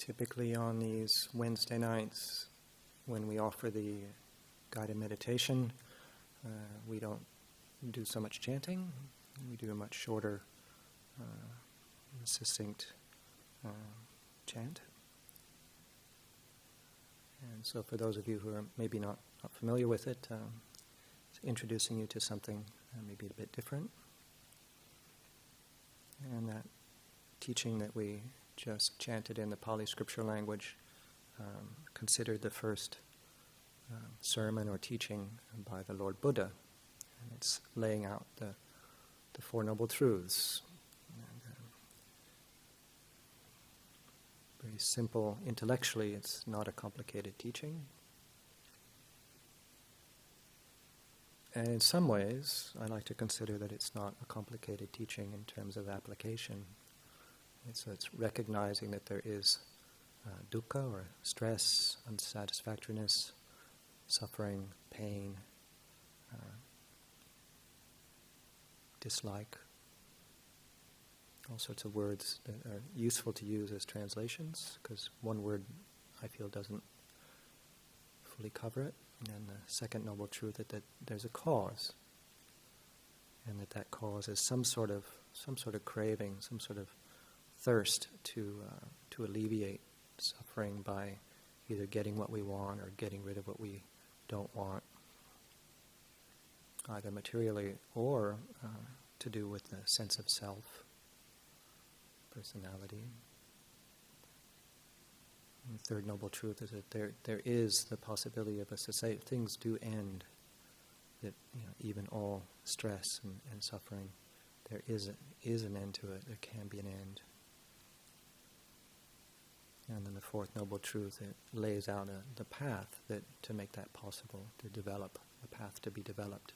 Typically on these Wednesday nights, when we offer the guided meditation, we don't do so much chanting. We do a much shorter, succinct chant. And so for those of you who are maybe not familiar with it, it's introducing you to something maybe a bit different. And that teaching that we just chanted in the Pali scripture language, considered the first sermon or teaching by the Lord Buddha. And it's laying out the Four Noble Truths. And, very simple intellectually, it's not a complicated teaching. And in some ways, I like to consider that it's not a complicated teaching in terms of application. It's recognizing that there is dukkha, or stress, unsatisfactoriness, suffering, pain, dislike, all sorts of words that are useful to use as translations, because one word, I feel, doesn't fully cover it. And then the second noble truth that there's a cause, and that cause is some sort of craving, some sort of thirst to alleviate suffering by either getting what we want or getting rid of what we don't want, either materially or to do with the sense of self, personality. And the third noble truth is that there is the possibility of a cessation. Things do end. That even all stress and suffering, there is an end to it. There can be an end. And then the fourth noble truth, it lays out the path to make that possible, to develop a path to be developed,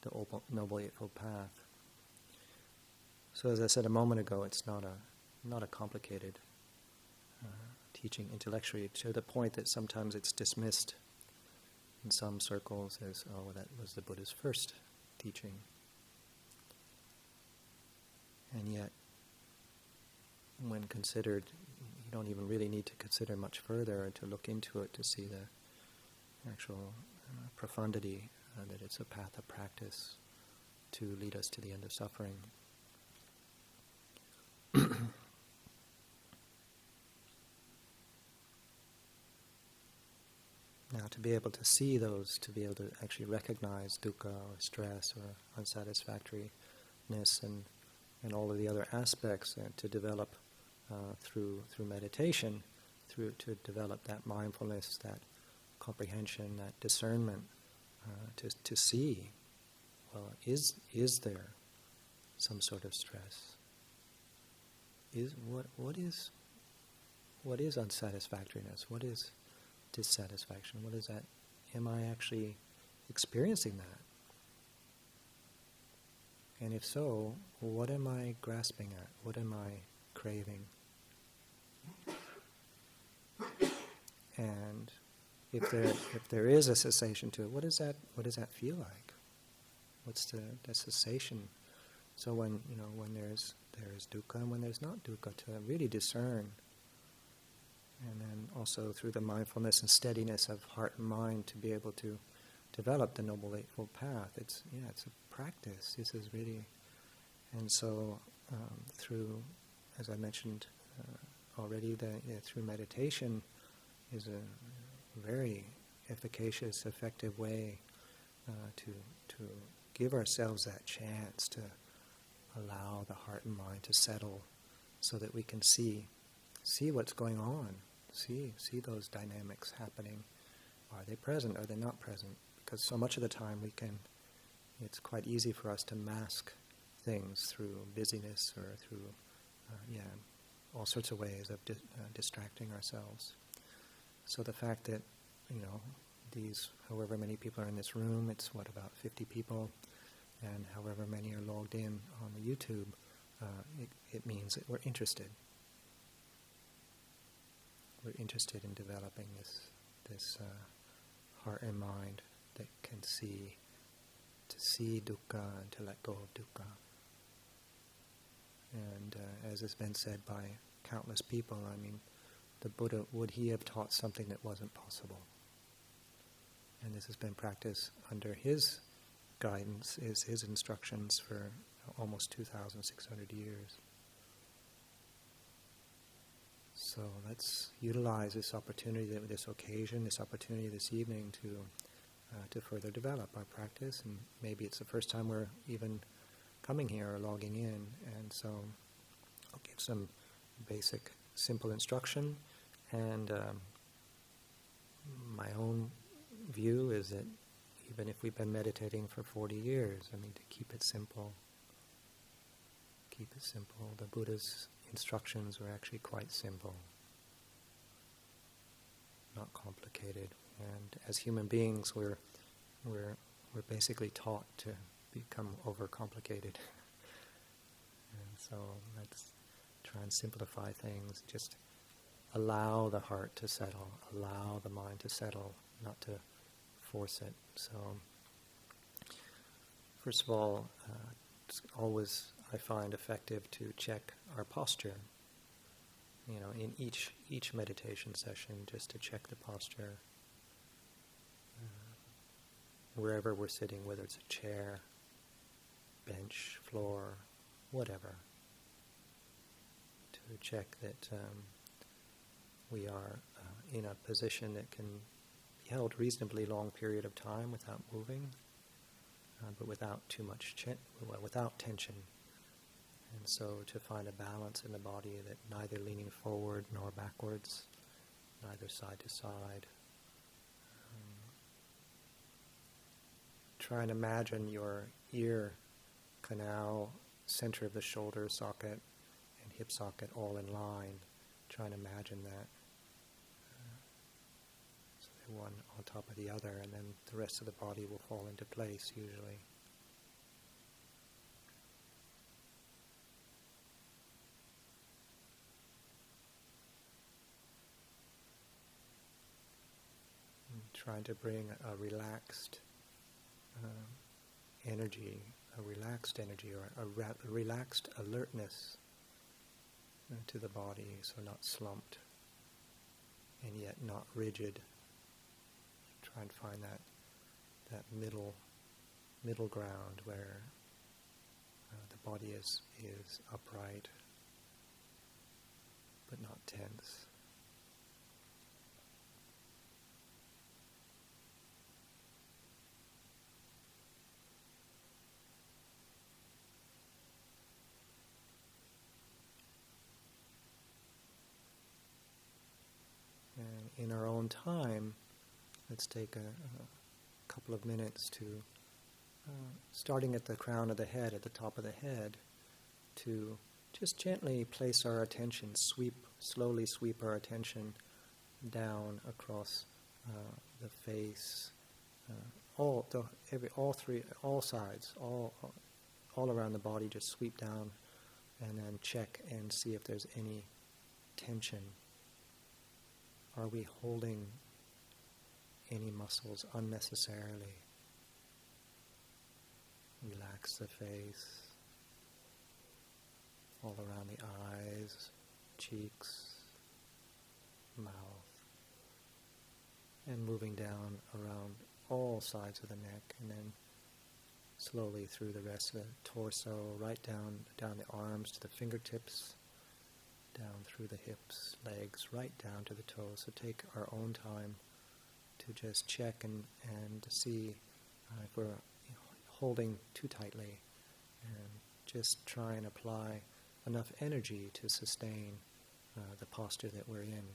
the Noble Eightfold Path. So as I said a moment ago, it's not a complicated teaching intellectually, to the point that sometimes it's dismissed in some circles as, that was the Buddha's first teaching. And yet, when considered, you don't even really need to consider much further or to look into it to see the actual profundity, that it's a path of practice to lead us to the end of suffering. Now, to be able to see those, to be able to actually recognize dukkha or stress or unsatisfactoriness and all of the other aspects, to develop through meditation, to develop that mindfulness, that comprehension, that discernment, to see, well, is there some sort of stress? What is unsatisfactoriness? What is dissatisfaction? What is that? Am I actually experiencing that? And if so, what am I grasping at? What am I craving? And if there is a cessation to it, what does that feel like? What's the cessation? So when there's dukkha and when there's not dukkha, to really discern. And then also through the mindfulness and steadiness of heart and mind to be able to develop the Noble Eightfold Path. It's a practice. This is really, and so through, as I mentioned already, through meditation is a very efficacious, effective way to give ourselves that chance to allow the heart and mind to settle, so that we can see what's going on. See those dynamics happening. Are they present? Are they not present? Because so much of the time it's quite easy for us to mask things through busyness or through, all sorts of ways of distracting ourselves. So the fact that, these, however many people are in this room, it's about 50 people, and however many are logged in on the YouTube, it means that we're interested. We're interested in developing this heart and mind that can see dukkha and to let go of dukkha. And as has been said by countless people, the Buddha, would he have taught something that wasn't possible? And this has been practiced under his guidance, is his instructions for almost 2,600 years. So let's utilize this opportunity, this occasion, this opportunity this evening to further develop our practice. And maybe it's the first time we're even coming here or logging in. And so I'll give some basic, simple instruction. And my own view is that even if we've been meditating for 40 years, to keep it simple. Keep it simple. The Buddha's instructions were actually quite simple, not complicated. And as human beings, we're basically taught to become overcomplicated. And so let's try and simplify things. Just allow the heart to settle, allow the mind to settle, not to force it. So, first of all, it's always, I find, effective to check our posture. In each meditation session, just to check the posture. Wherever we're sitting, whether it's a chair, bench, floor, whatever. To check that we are in a position that can be held reasonably long period of time without moving, but without too much without tension. And so to find a balance in the body, that neither leaning forward nor backwards, neither side to side. Try and imagine your ear canal, center of the shoulder socket, and hip socket all in line. Try and imagine that. So they're one on top of the other, and then the rest of the body will fall into place usually. Trying to bring a relaxed energy, or a relaxed alertness to the body, so not slumped and yet not rigid. Try and find that middle ground where the body is upright but not tense. In our own time, let's take a couple of minutes to, starting at the crown of the head, at the top of the head, to just gently place our attention, slowly sweep our attention down across the face, all sides, all around the body. Just sweep down, and then check and see if there's any tension. Are we holding any muscles unnecessarily? Relax the face, all around the eyes, cheeks, mouth, and moving down around all sides of the neck, and then slowly through the rest of the torso, right down the arms to the fingertips, down through the hips, legs, right down to the toes. So take our own time to just check and see if we're holding too tightly, and just try and apply enough energy to sustain the posture that we're in.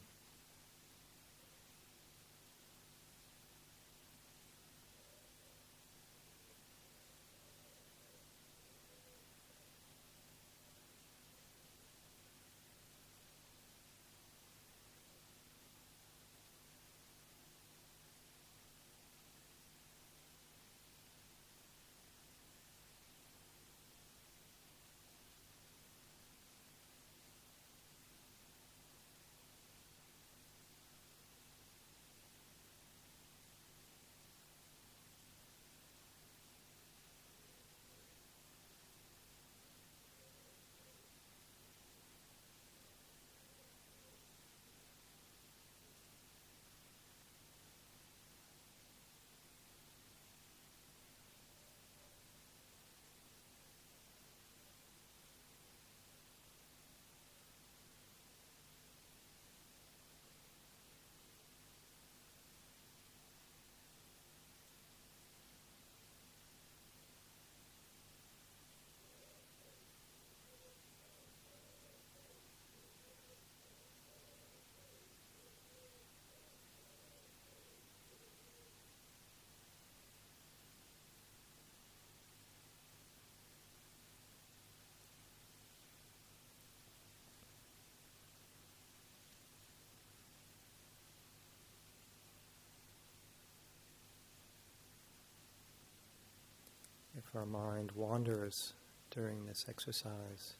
if our mind wanders during this exercise,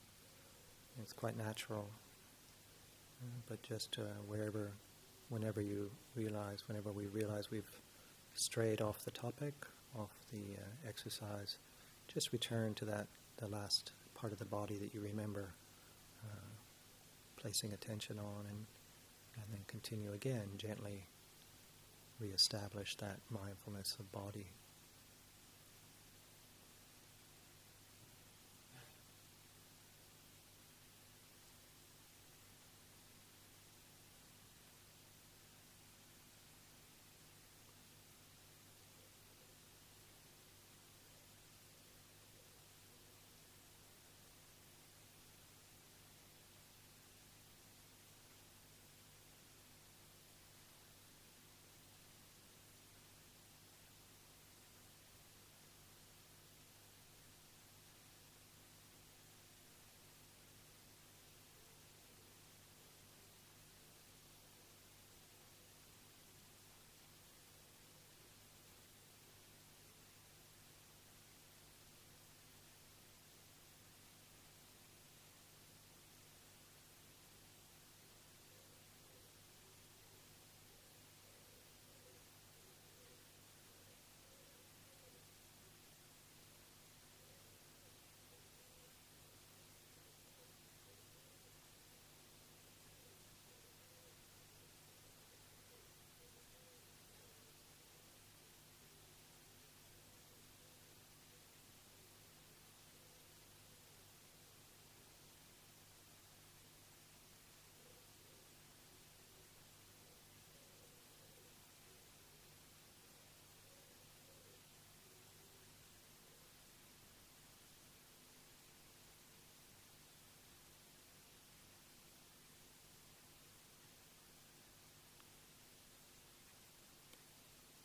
it's quite natural. But just whenever we realize we've strayed off the topic, off the exercise, just return to the last part of the body that you remember placing attention on, and then continue again, gently reestablish that mindfulness of body.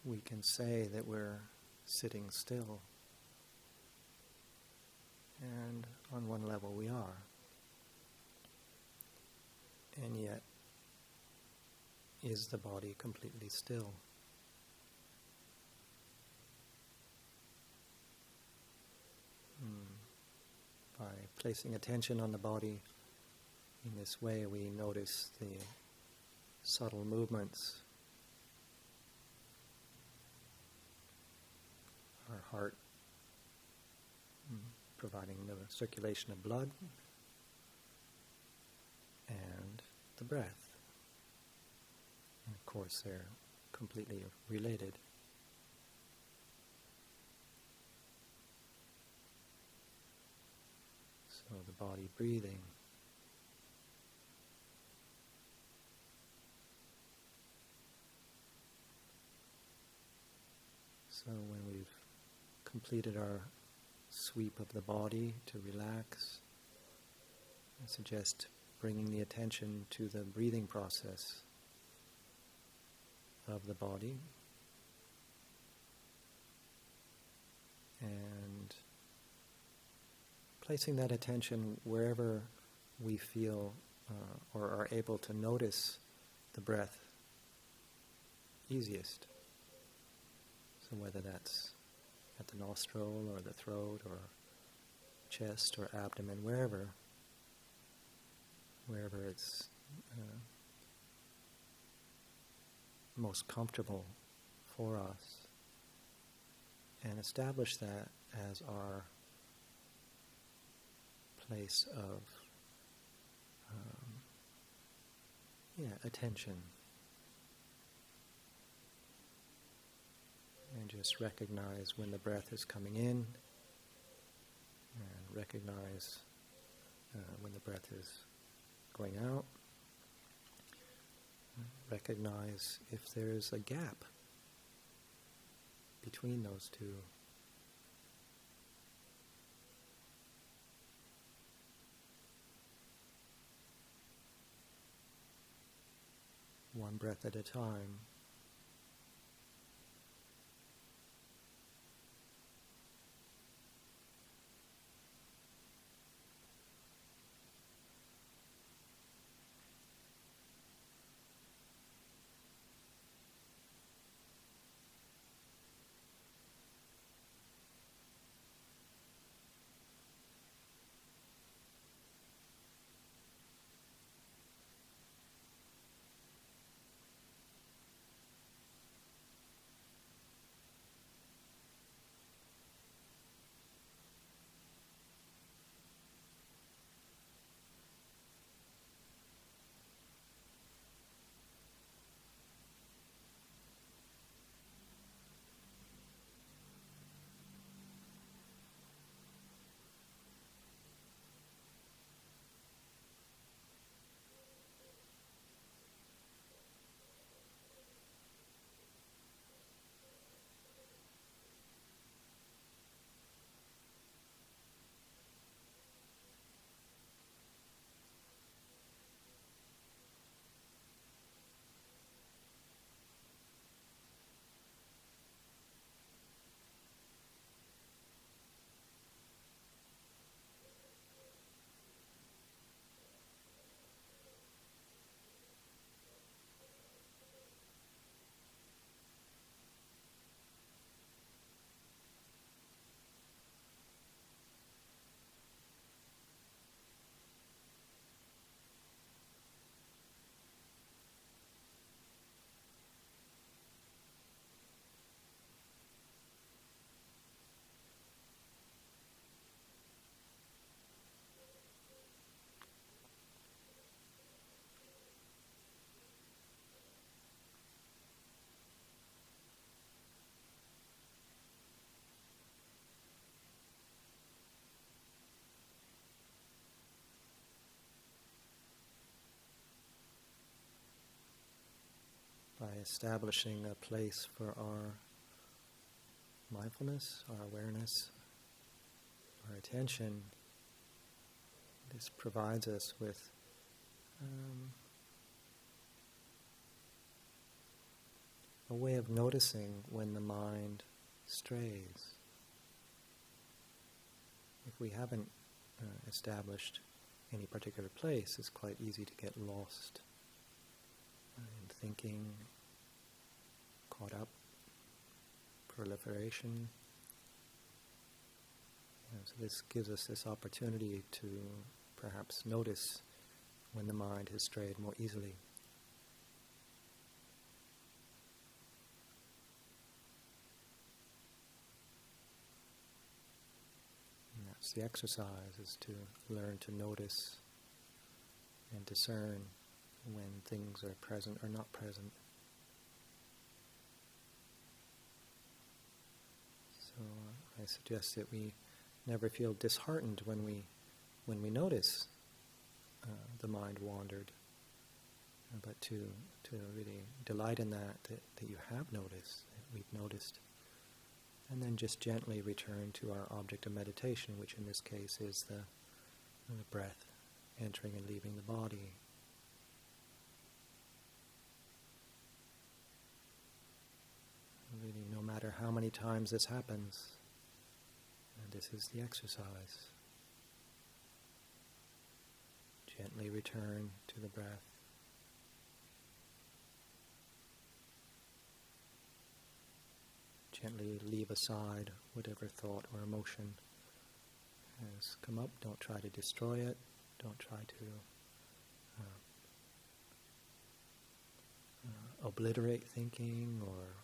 We can say that we're sitting still, and on one level we are, and yet is the body completely still? By placing attention on the body in this way, we notice the subtle movements. Our heart providing the circulation of blood, and the breath. And of course, they're completely related. So the body breathing. So when we've completed our sweep of the body to relax, I suggest bringing the attention to the breathing process of the body, and placing that attention wherever we feel or are able to notice the breath easiest. So whether that's at the nostril or the throat or chest or abdomen, wherever it's most comfortable for us, and establish that as our place of attention. And just recognize when the breath is coming in, and recognize when the breath is going out. Recognize if there's a gap between those two. One breath at a time. establishing a place for our mindfulness, our awareness, our attention. This provides us with a way of noticing when the mind strays. If we haven't established any particular place, it's quite easy to get lost in thinking, caught up, proliferation. So this gives us this opportunity to perhaps notice when the mind has strayed more easily. And that's the exercise, is to learn to notice and discern when things are present or not present. So I suggest that we never feel disheartened when we notice the mind wandered, but to really delight in that you have noticed, that we've noticed, and then just gently return to our object of meditation, which in this case is the breath entering and leaving the body. Really, no matter how many times this happens, this is the exercise. Gently return to the breath. Gently leave aside whatever thought or emotion has come up. Don't try to destroy it. Don't try to obliterate thinking or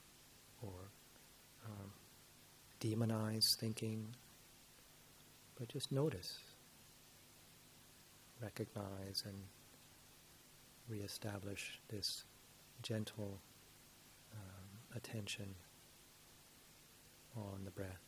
demonize thinking. But just notice, recognize, and reestablish this gentle attention on the breath.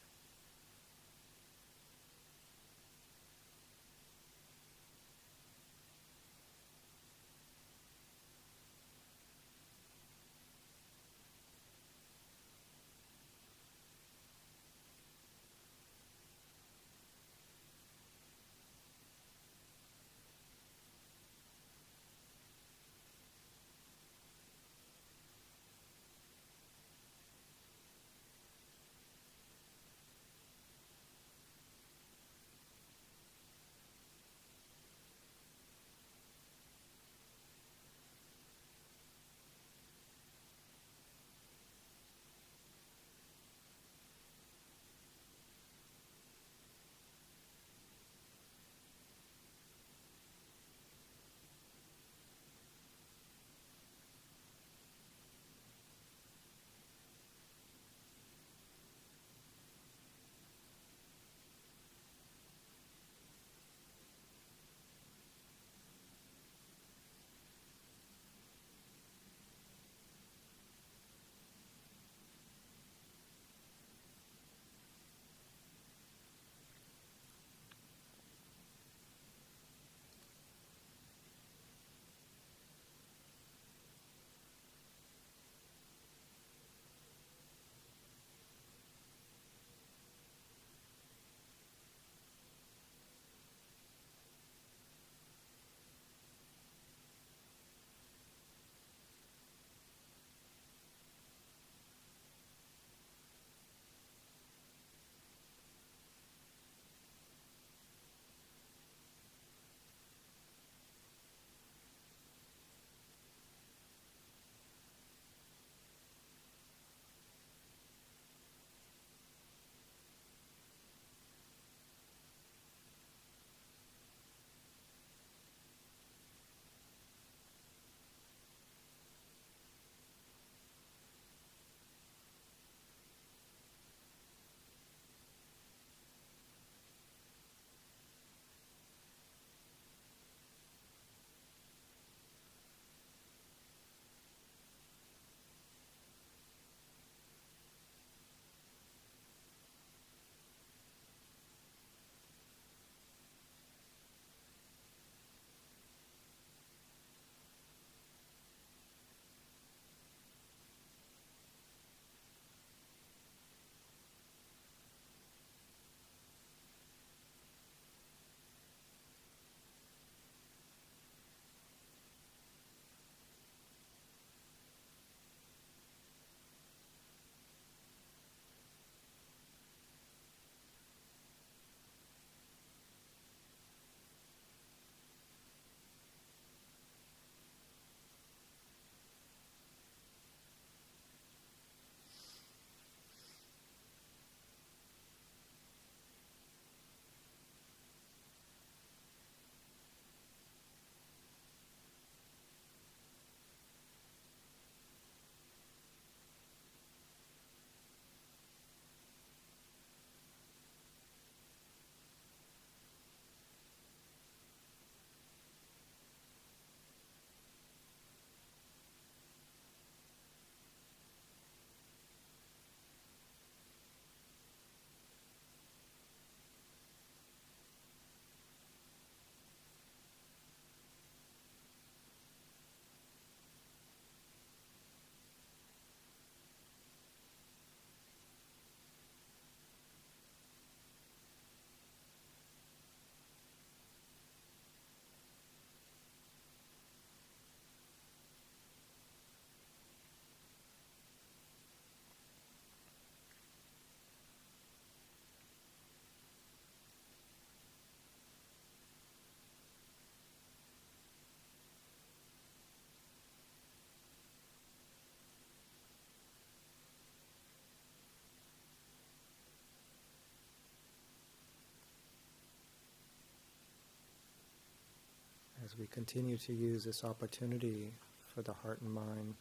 as we continue to use this opportunity for the heart and mind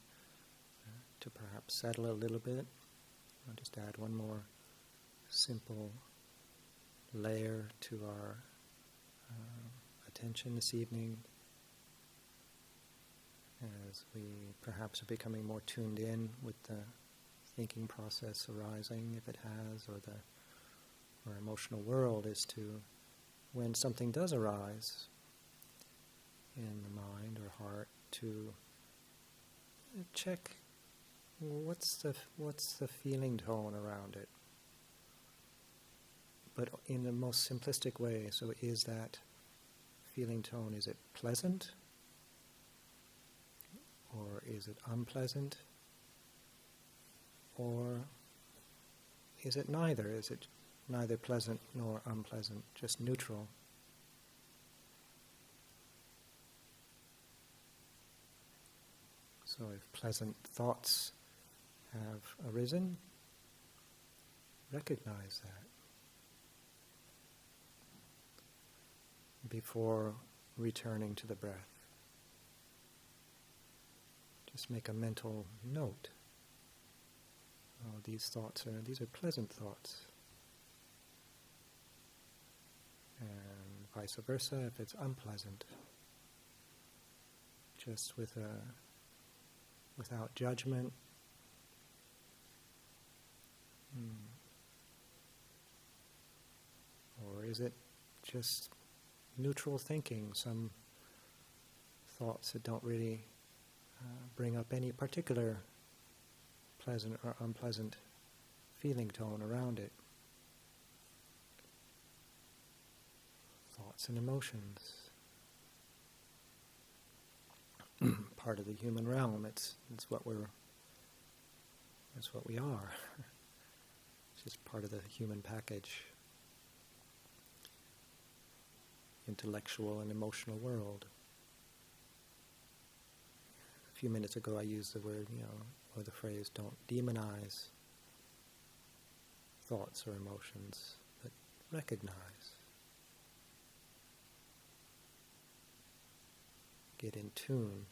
to perhaps settle a little bit, I'll just add one more simple layer to our attention this evening, as we perhaps are becoming more tuned in with the thinking process arising, if it has, or our emotional world, is to, when something does arise in the mind or heart, to check what's the feeling tone around it, but in the most simplistic way. So is that feeling tone, is it pleasant or is it unpleasant, or is it neither? Is it neither pleasant nor unpleasant, just neutral? So if pleasant thoughts have arisen, recognize that before returning to the breath. Just make a mental note. Oh, these are pleasant thoughts. And vice versa, if it's unpleasant. Just without judgment. Or is it just neutral thinking, some thoughts that don't really bring up any particular pleasant or unpleasant feeling tone around it? Thoughts and emotions. Part of the human realm. It's what we are. It's just part of the human package. Intellectual and emotional world. A few minutes ago I used the word, or the phrase, don't demonize thoughts or emotions, but recognize. Get in tune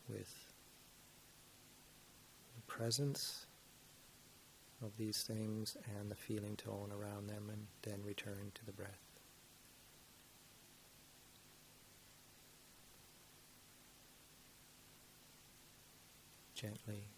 with the presence of these things and the feeling tone around them, and then return to the breath. Gently.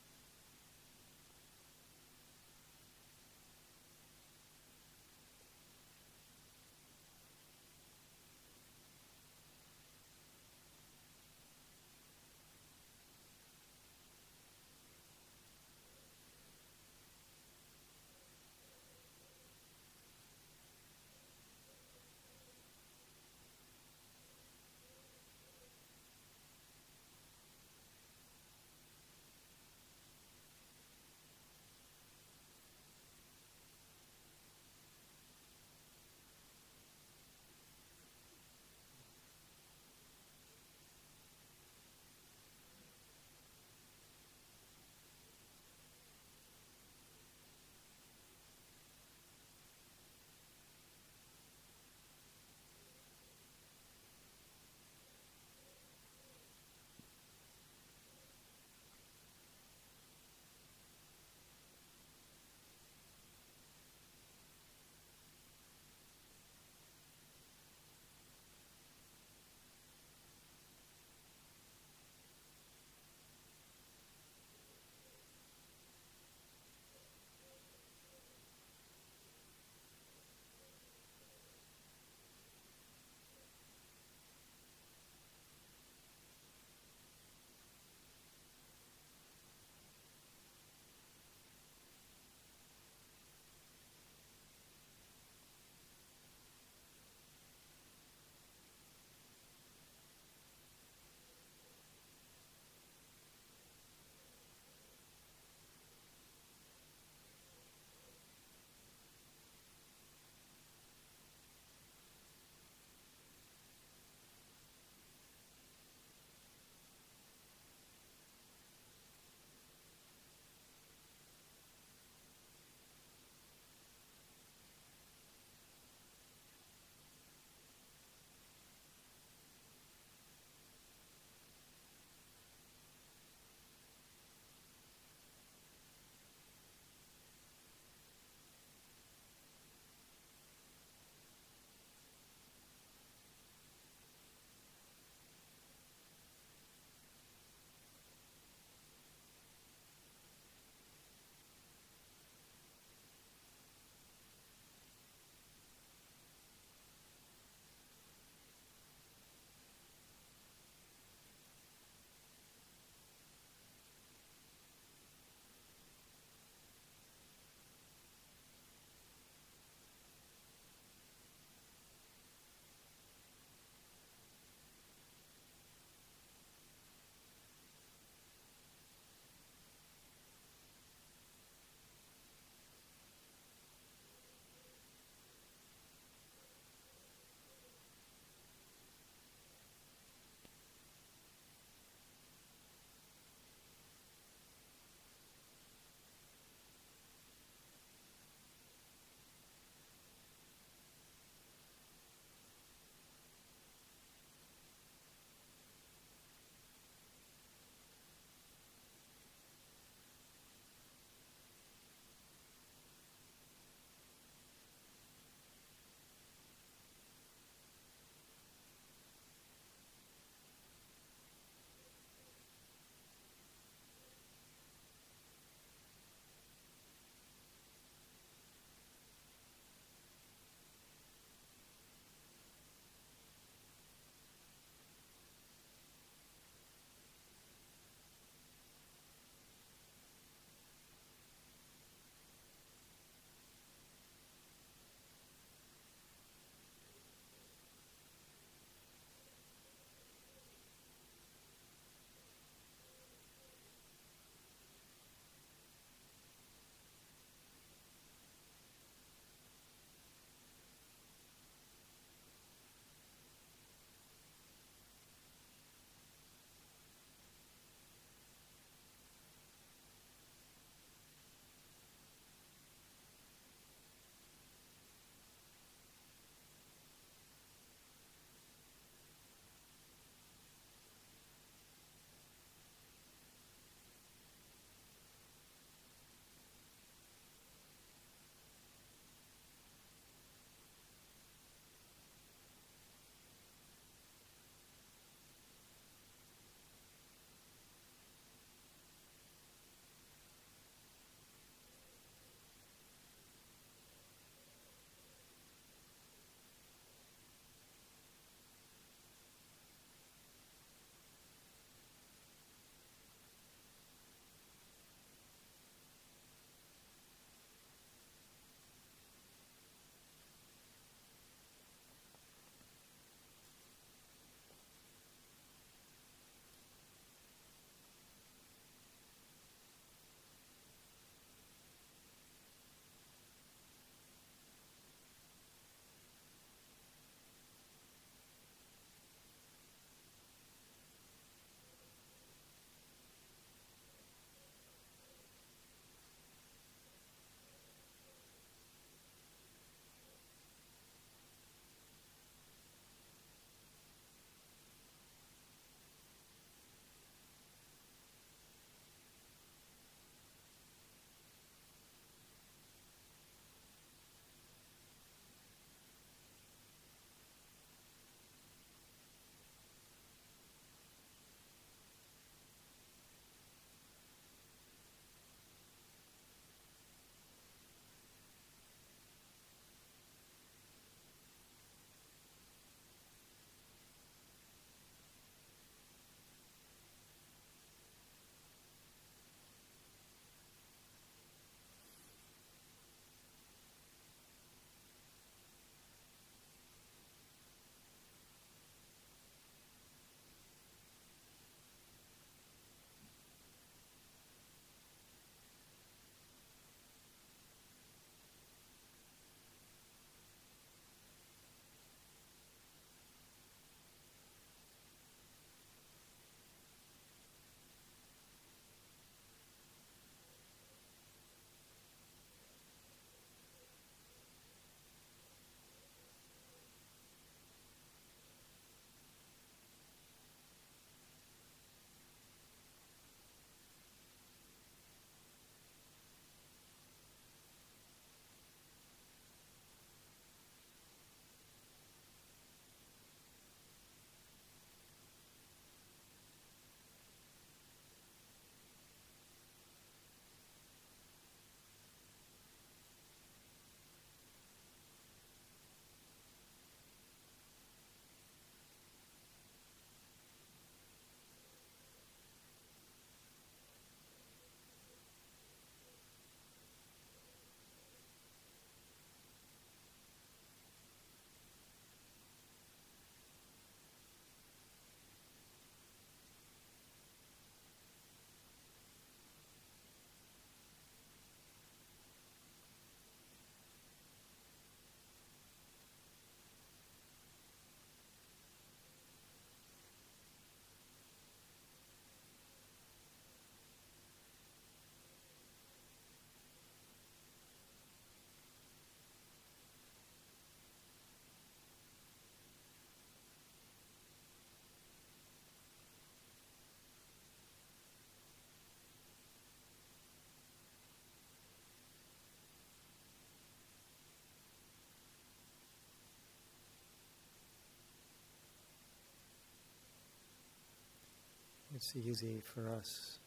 it's easy for us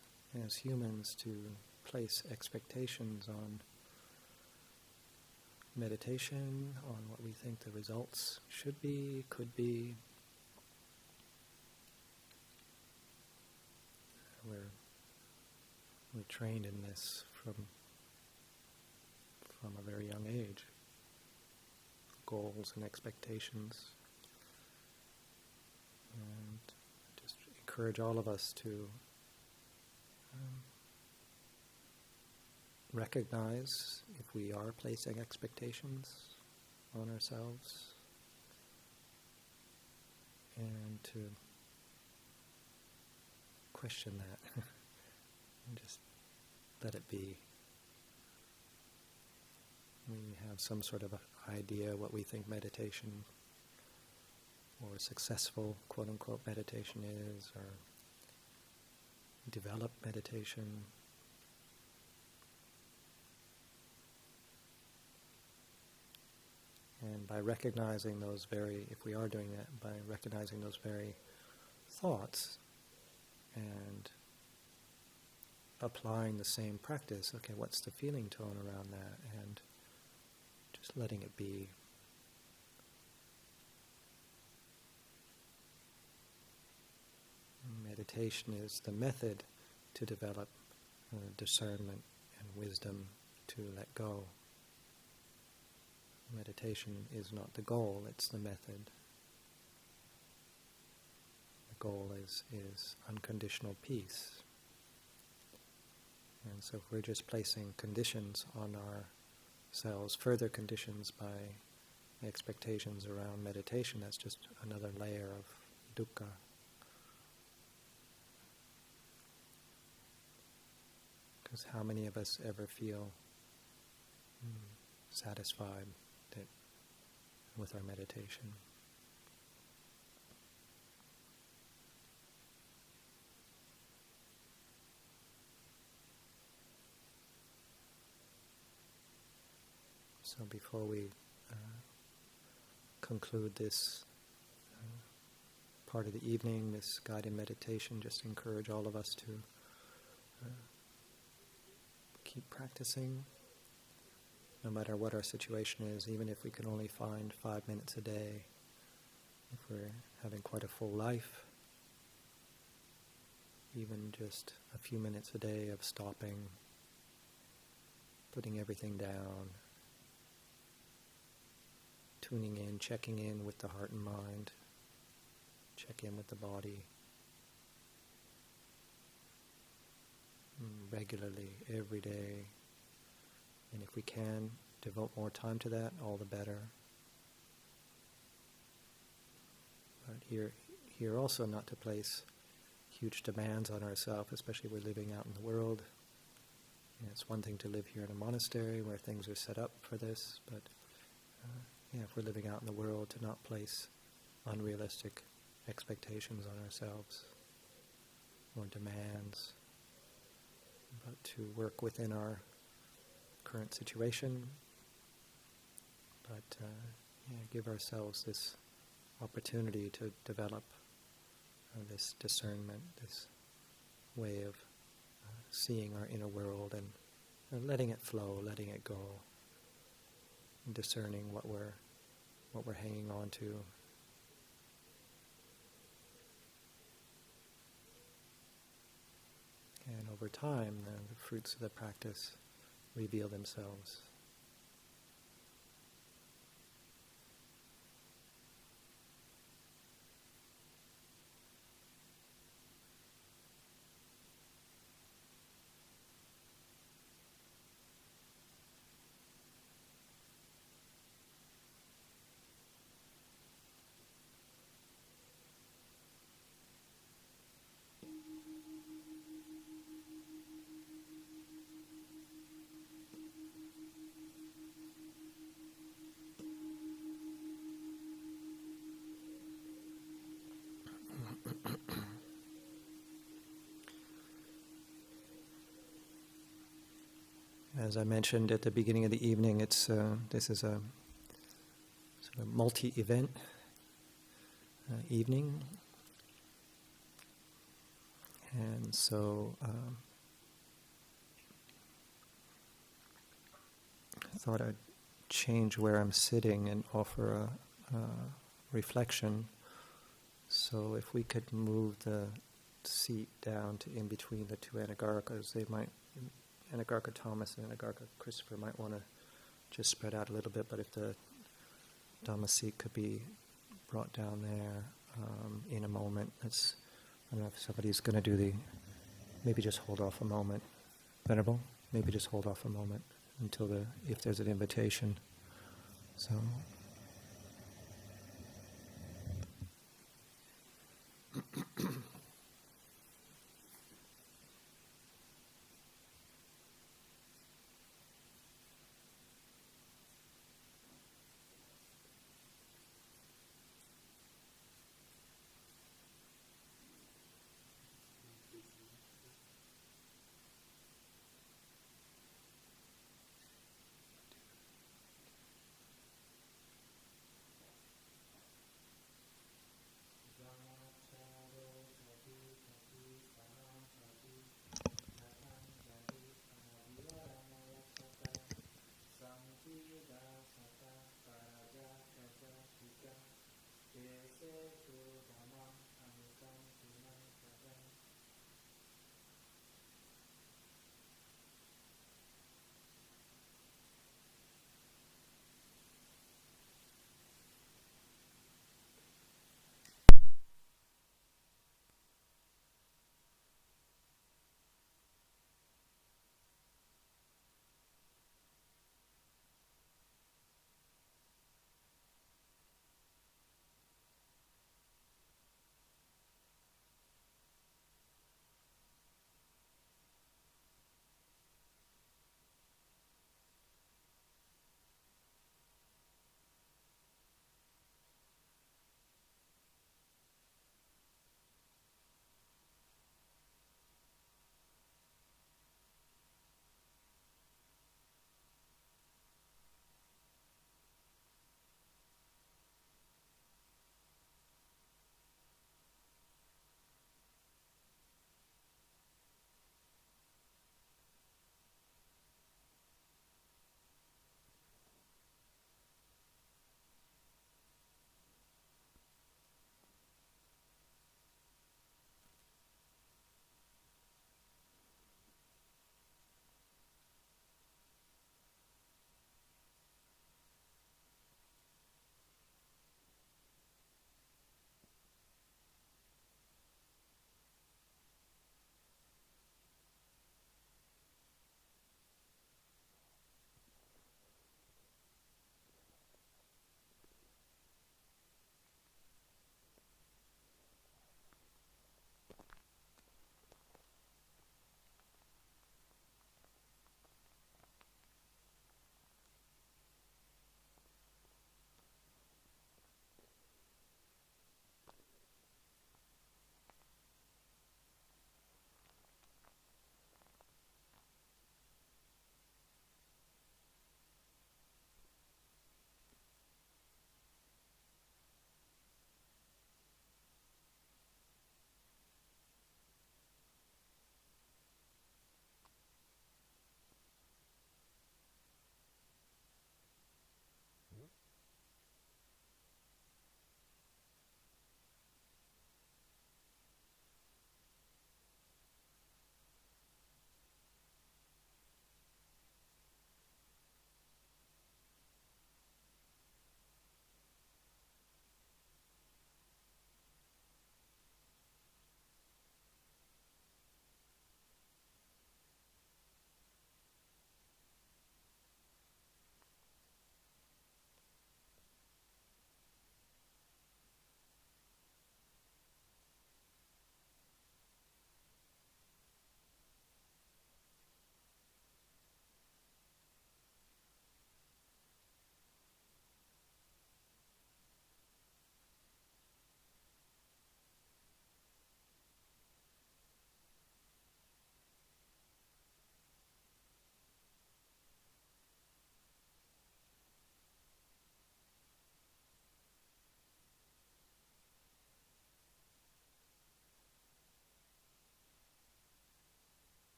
as humans to place expectations on meditation, on what we think the results should be, could be. We're trained in this from a very young age. Goals and expectations. And just encourage all of us to recognize if we are placing expectations on ourselves, and to question that and just let it be. We have some sort of idea what we think meditation or successful quote-unquote meditation is, or develop meditation. And by recognizing those if we are doing that, by recognizing those very thoughts and applying the same practice, okay, what's the feeling tone around that? And just letting it be. Meditation is the method to develop discernment and wisdom to let go. Meditation is not the goal, it's the method. The goal is unconditional peace. And so if we're just placing conditions on ourselves, further conditions by expectations around meditation, that's just another layer of dukkha. Because how many of us ever feel satisfied with our meditation? So before we conclude this part of the evening, this guided meditation, just encourage all of us to keep practicing, no matter what our situation is, even if we can only find 5 minutes a day, if we're having quite a full life, even just a few minutes a day of stopping, putting everything down, tuning in, checking in with the heart and mind, check in with the body, regularly, every day. And if we can devote more time to that, all the better. But here also not to place huge demands on ourselves, especially if we're living out in the world. And it's one thing to live here in a monastery where things are set up for this, but if we're living out in the world, to not place unrealistic expectations on ourselves or demands, but to work within our current situation, but give ourselves this opportunity to develop this discernment, this way of seeing our inner world and letting it flow, letting it go, and discerning what we're hanging on to. And over time, the fruits of the practice reveal themselves. As I mentioned at the beginning of the evening, this is a sort of multi-event evening, And so I thought I'd change where I'm sitting and offer a reflection. So if we could move the seat down to in between the two Anagarkas, Anagarka Thomas and Anagarka Christopher might want to just spread out a little bit, but if the Dhamma seat could be brought down there in a moment, I don't know if somebody's going to do maybe just hold off a moment. Venerable, maybe just hold off a moment until if there's an invitation. So.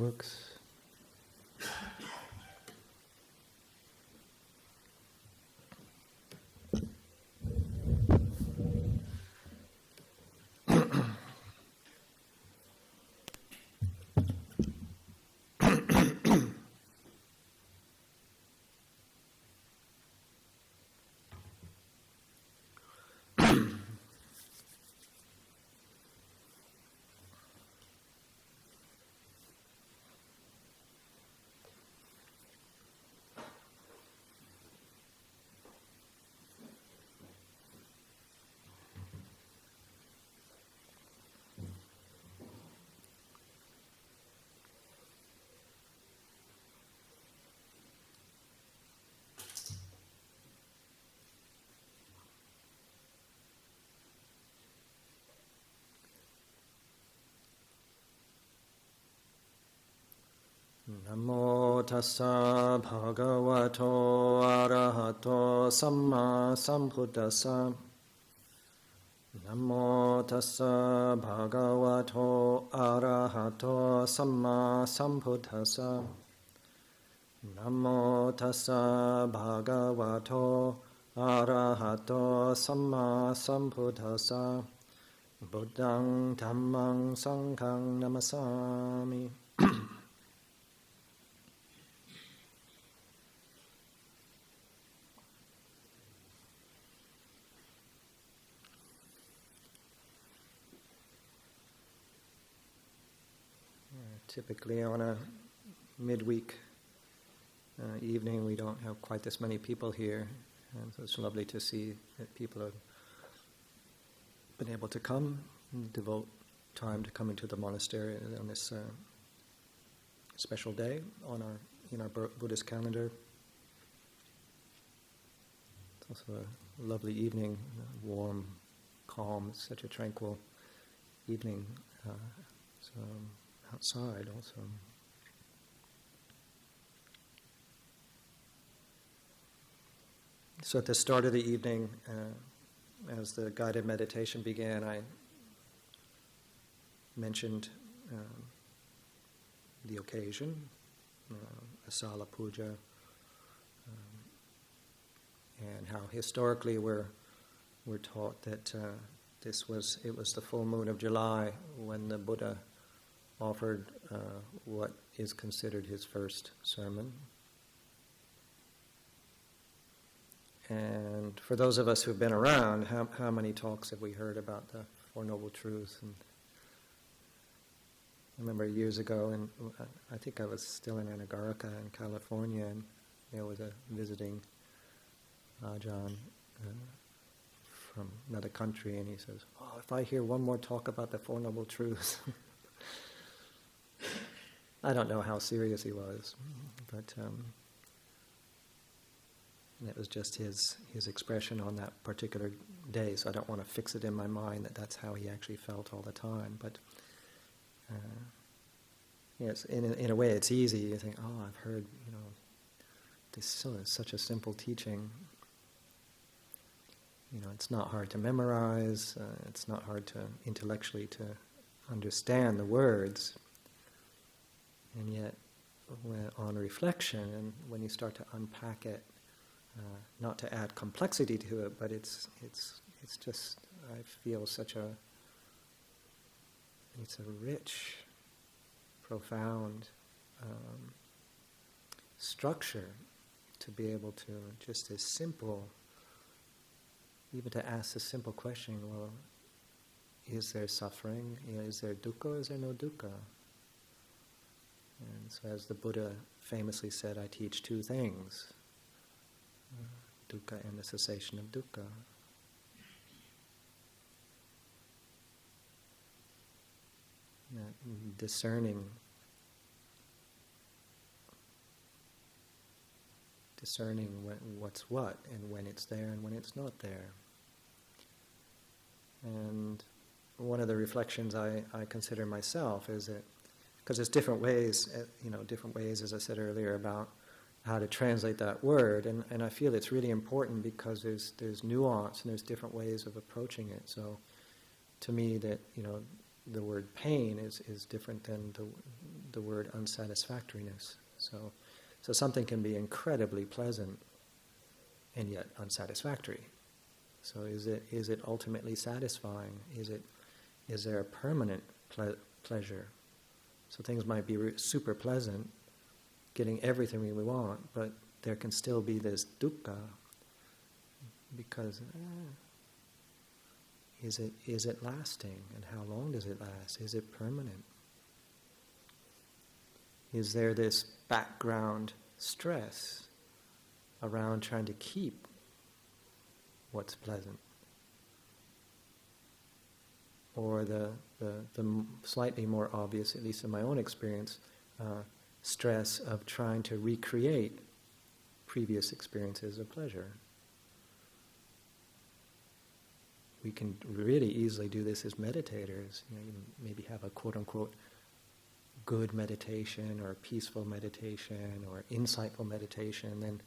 Works. Namo tassa bhagavato arahato samma sambuddhassa. Namo tassa bhagavato arahato samma sambuddhassa. Namo tassa bhagavato arahato samma sambuddhassa. Buddhang dhammang sanghang namasami. Typically on a midweek evening we don't have quite this many people here, and so it's lovely to see that people have been able to come and devote time to coming to the monastery on this special day in our Buddhist calendar. It's also a lovely evening, warm, calm, such a tranquil evening. Outside also. So at the start of the evening, as the guided meditation began, I mentioned the occasion, Āsāḻha Pūjā, and how historically we're taught that it was the full moon of July when the Buddha offered what is considered his first sermon. And for those of us who've been around, how many talks have we heard about the Four Noble Truths? And I remember years ago, and I think I was still in Anagarika in California, and there was a visiting Ajahn from another country, and he says, "Oh, if I hear one more talk about the Four Noble Truths." I don't know how serious he was, but it was just his expression on that particular day, so I don't want to fix it in my mind that that's how he actually felt all the time. But yes, in a way it's easy. You think, oh, I've heard, this is such a simple teaching. It's not hard to memorize, it's not hard to intellectually to understand the words. And yet, on reflection, and when you start to unpack it, not to add complexity to it, but it's just, I feel it's a rich, profound structure to be able to just as simple, even to ask the simple question, well, is there suffering? Is there dukkha or is there no dukkha? And so as the Buddha famously said, I teach two things, dukkha and the cessation of dukkha. Discerning what's what, and when it's there and when it's not there. And one of the reflections I consider myself is that, because there's different ways, as I said earlier, about how to translate that word, and I feel it's really important because there's nuance and there's different ways of approaching it. So to me that, the word pain is different than the word unsatisfactoriness. So something can be incredibly pleasant and yet unsatisfactory. So is it ultimately satisfying? Is there a permanent pleasure? So things might be super pleasant, getting everything we want, but there can still be this dukkha because is it lasting, and how long does it last? Is it permanent? Is there this background stress around trying to keep what's pleasant? Or the slightly more obvious, at least in my own experience, stress of trying to recreate previous experiences of pleasure. We can really easily do this as meditators. You maybe have a quote-unquote good meditation or peaceful meditation or insightful meditation, then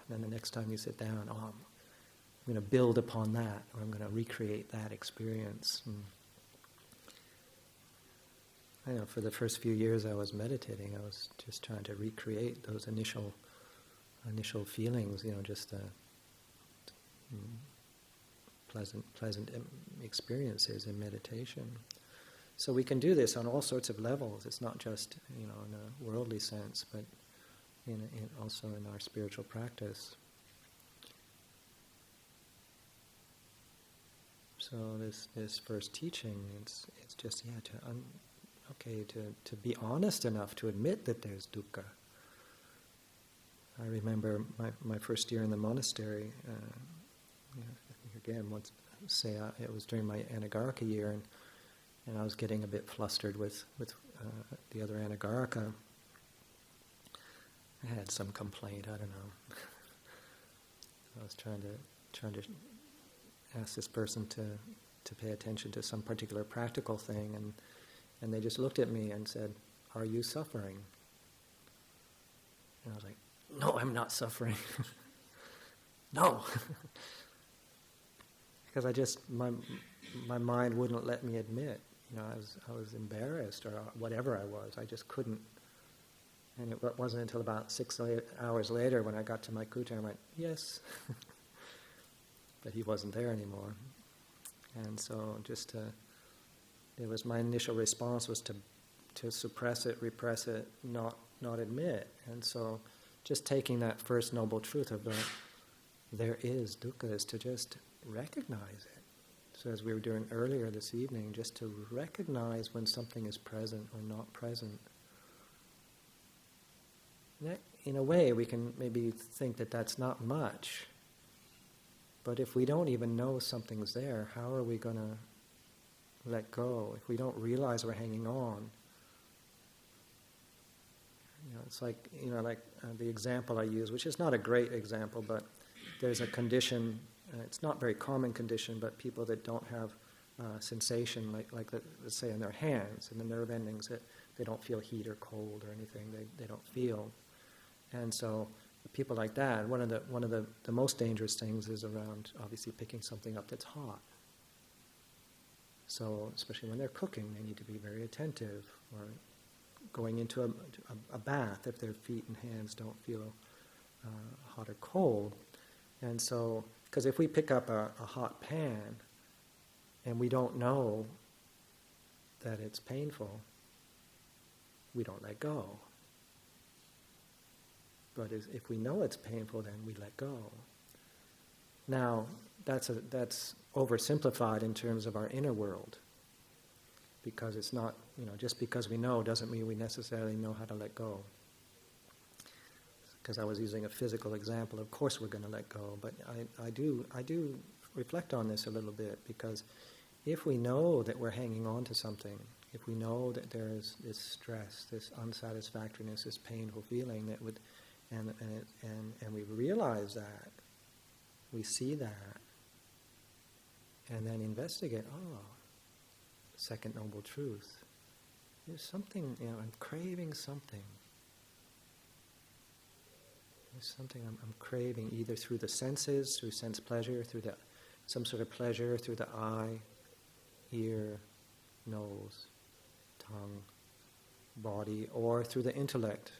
the next time you sit down, I'm going to build upon that, or I'm going to recreate that experience. I know for the first few years I was meditating, I was just trying to recreate those initial feelings, just pleasant experiences in meditation. So we can do this on all sorts of levels. It's not just in a worldly sense, but also in our spiritual practice. So this first teaching, it's just to be honest enough to admit that there's dukkha. I remember my first year in the monastery. Again, it was during my anagarika year, and I was getting a bit flustered with the other anagarika. I had some complaint. I don't know. I was trying to ask this person to pay attention to some particular practical thing, and they just looked at me and said, "Are you suffering?" And I was like, "No, I'm not suffering." No. Because my mind wouldn't let me admit, I was embarrassed or whatever I was. I just couldn't. And it wasn't until about 6 hours later when I got to my kutta, I went, yes. But he wasn't there anymore. And so my initial response was to suppress it, repress it, not admit. And so just taking that first noble truth of there is dukkha is to just recognize it. So as we were doing earlier this evening, just to recognize when something is present or not present. That, in a way, we can maybe think that that's not much. But if we don't even know something's there, how are we going to let go? If we don't realize we're hanging on. It's like, the example I use, which is not a great example, but there's a condition. It's not a very common condition, but people that don't have sensation, like let's say in their hands, in the nerve endings, that they don't feel heat or cold or anything. They don't feel, and so people like that. One of the most dangerous things is around obviously picking something up that's hot. So especially when they're cooking, they need to be very attentive, or going into a bath if their feet and hands don't feel hot or cold, and so. Because if we pick up a hot pan and we don't know that it's painful, we don't let go. But if we know it's painful, then we let go. Now, that's oversimplified in terms of our inner world. Because it's not, just because we know doesn't mean we necessarily know how to let go. Because I was using a physical example, of course we're going to let go, but I do reflect on this a little bit, because if we know that we're hanging on to something, if we know that there is this stress, this unsatisfactoriness, this painful feeling that would, and we realize that, we see that, and then investigate, second noble truth. There's something, I'm craving something. There's something I'm craving, either through the senses, through sense pleasure, through some sort of pleasure, through the eye, ear, nose, tongue, body, or through the intellect,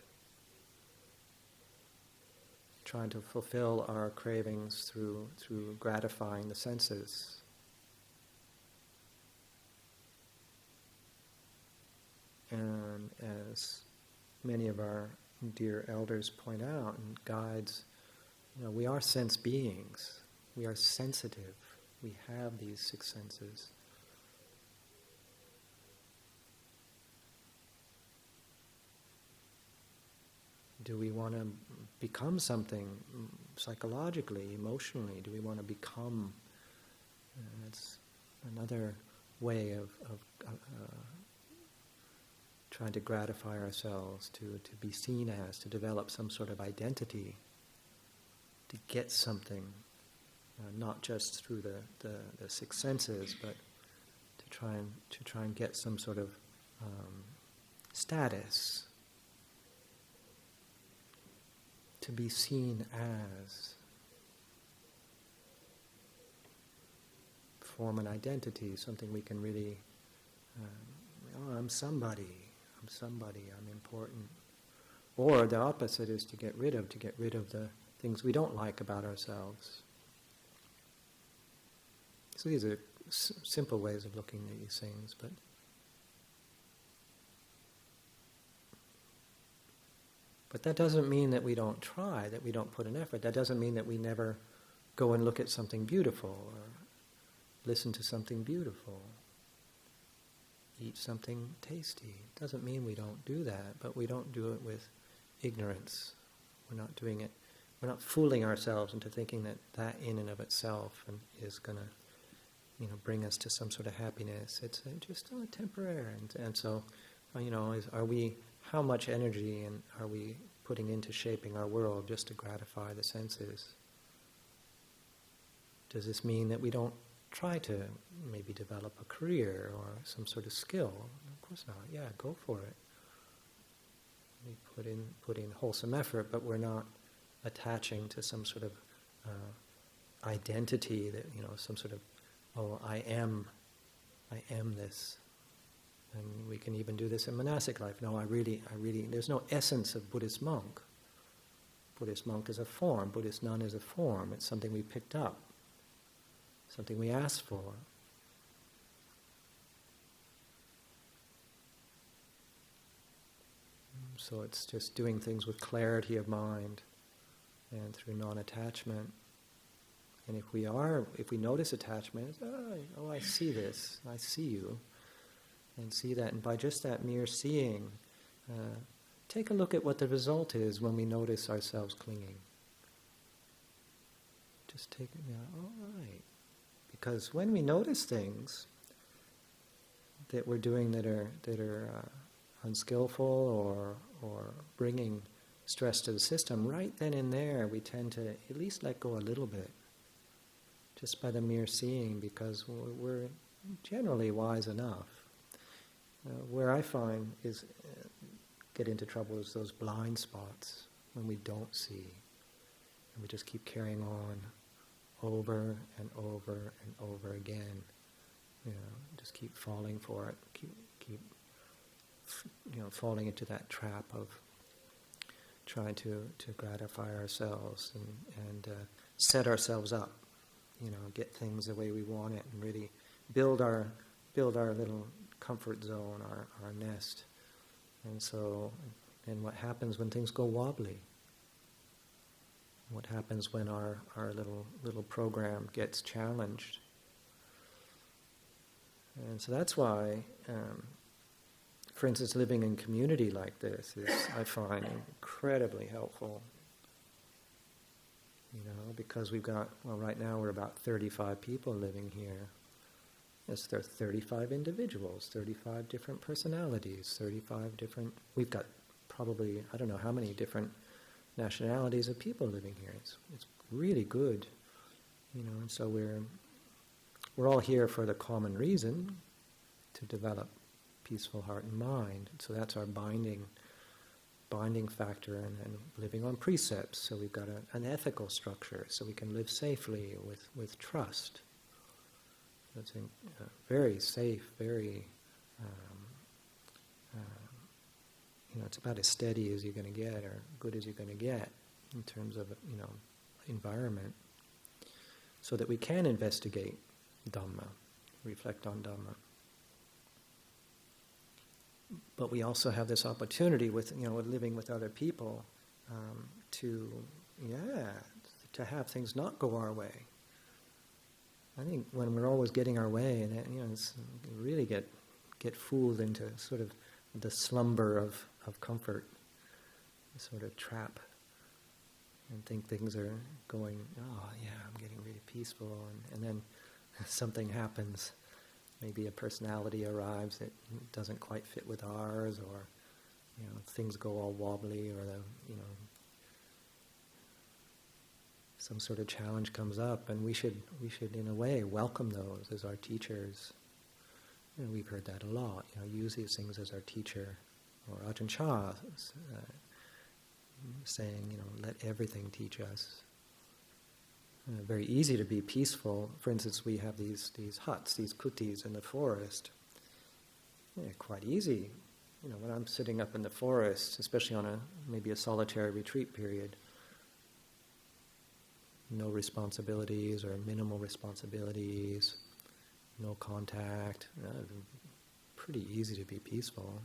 trying to fulfill our cravings through gratifying the senses. And as many of our dear elders point out and guides, we are sense beings. We are sensitive. We have these six senses. Do we want to become something psychologically, emotionally? Do we want to become? That's another way of trying to gratify ourselves, to be seen as, to develop some sort of identity, to get something, not just through the six senses, but to try and get some sort of status. To be seen as, form an identity, something we can really, I'm somebody, I'm important. Or the opposite is to get rid of the things we don't like about ourselves. So these are simple ways of looking at these things, But that doesn't mean that we don't try, that we don't put an effort. That doesn't mean that we never go and look at something beautiful or listen to something beautiful, eat something tasty. It doesn't mean we don't do that, but we don't do it with ignorance. We're not doing it. We're not fooling ourselves into thinking that in and of itself is going to, bring us to some sort of happiness. It's just temporary, and so, how much energy are we putting into shaping our world just to gratify the senses? Does this mean that we don't try to maybe develop a career or some sort of skill? Of course not. Yeah, go for it. We put in wholesome effort, but we're not attaching to some sort of identity that, some sort of, I am this. And we can even do this in monastic life. No, I really, there's no essence of Buddhist monk. Buddhist monk is a form. Buddhist nun is a form. It's something we picked up, something we asked for. So it's just doing things with clarity of mind and through non-attachment. And if we notice attachment, I see this, I see you. And see that, and by just that mere seeing, take a look at what the result is when we notice ourselves clinging. Just take it, all right. Because when we notice things that we're doing that are unskillful or bringing stress to the system, right then and there we tend to at least let go a little bit, just by the mere seeing, because we're generally wise enough. Where I find is get into trouble is those blind spots when we don't see, and we just keep carrying on over and over and over again. Just keep falling for it. Keep falling into that trap of trying to gratify ourselves and set ourselves up. Get things the way we want it, and really build our little comfort zone, our nest. And what happens when things go wobbly? What happens when our little program gets challenged? And so that's why, for instance, living in community like this is, I find, incredibly helpful. Because we've got, right now we're about 35 people living here. Yes, there are 35 individuals, 35 different personalities, 35 different... We've got probably, I don't know how many different nationalities of people living here. It's really good, and so we're all here for the common reason, to develop peaceful heart and mind. So that's our binding factor, and living on precepts. So we've got an ethical structure, so we can live safely with trust. It's very safe, very it's about as steady as you're going to get, or good as you're going to get in terms of, environment, so that we can investigate Dhamma, reflect on Dhamma. But we also have this opportunity with living with other people to have things not go our way. I think when we're always getting our way, and we really get fooled into sort of the slumber of comfort, sort of trap, and think things are going, I'm getting really peaceful, and then something happens. Maybe a personality arrives that doesn't quite fit with ours, or things go all wobbly, or some sort of challenge comes up, and we should in a way welcome those as our teachers. We've heard that a lot. Use these things as our teacher, or Ajahn Chah saying, let everything teach us. Very easy to be peaceful. For instance, we have these huts, these kutis in the forest. Quite easy. When I'm sitting up in the forest, especially on maybe a solitary retreat period, no responsibilities or minimal responsibilities, no contact, pretty easy to be peaceful.